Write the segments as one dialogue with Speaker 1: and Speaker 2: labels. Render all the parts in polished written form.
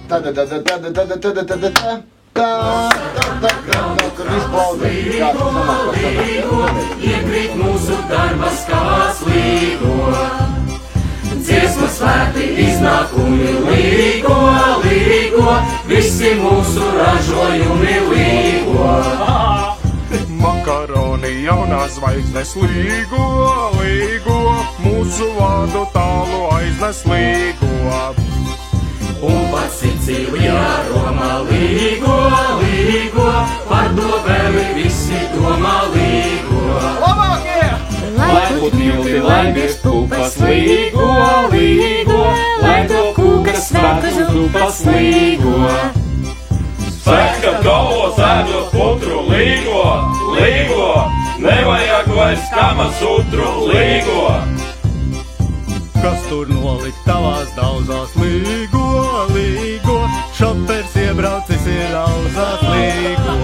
Speaker 1: Kad viss klausās,
Speaker 2: iekrīt mūsu darbas kāds līgo. Dziesmu svēti iznākumi līgo, līgo, visi mūsu ražojumi līgo.
Speaker 3: Makaroni jaunās zvaigznes līgo, līgo, mūsu vārdu tālu aiznes līgo.
Speaker 2: Un pat Sicīlijā, Romā līgo, līgo, par Dobeli visi domā līgo.
Speaker 4: Lai būt milti, lai virs pupas līgo, līgo, lai to kūkas svētas grupas līgo.
Speaker 5: Sēkam galvos ēdot putru līgo, līgo, nevajag vairs kamasutru līgo.
Speaker 3: Kas tur nolikt tavās daudzās līgo, līgo, šopers iebraucis ir auzās līgo.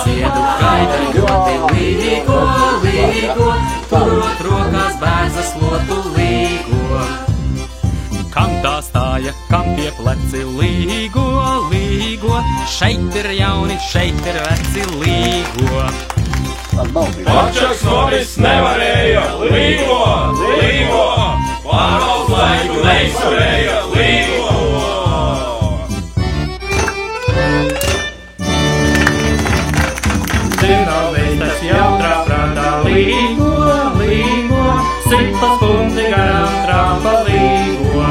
Speaker 2: Siedu gaida ļoti līgo, līgo, turot rokās bēzas lotu līgo.
Speaker 4: Kam tā stāja, kam tie pleci līgo, līgo, šeit ir jauni, šeit ir veci līgo.
Speaker 5: Pačaks Noris nevarēja līgo, līgo, pārvalds laiku neizturēja līgo.
Speaker 4: Zināvēstas jautrā prātā līgo, līgo, simtas punkti garām trāpa līgo.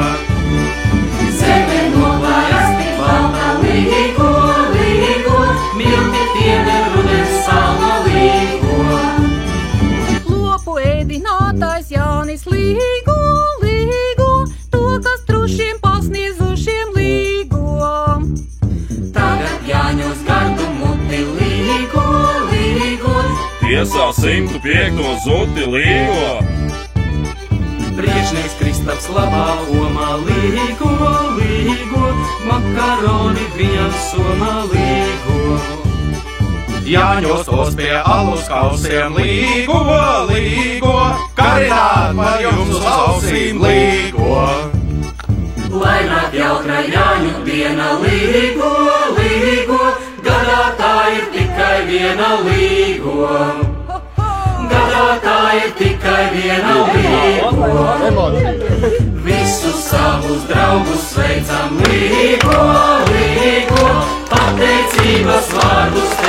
Speaker 2: Zeme noklājas tik balta līgo, līgo, milti tiene rudens salma līgo.
Speaker 6: Lopu ēdinātājs Jānis līgo, līgo, to, kas trušiem pasniezušiem līgo.
Speaker 2: Tagad jāņos gardu muti līgo, līgo,
Speaker 5: Tiesā 105. zuti līgo.
Speaker 2: priekšnieks Kristaps labā omā līgo, līgo, makaroni viņam somā līgo.
Speaker 3: Jāņos tos pie alus kausiem līgo, līgo, karināt par jums uz ausīm līgo.
Speaker 2: Lai nāk jautra Jāņu diena līgo, līgo, gadā tā ir tikai viena līgo. Gadā tā ir tikai viena līgo. Visus savus draugus sveicam līgo, līgo, pateicības vārdus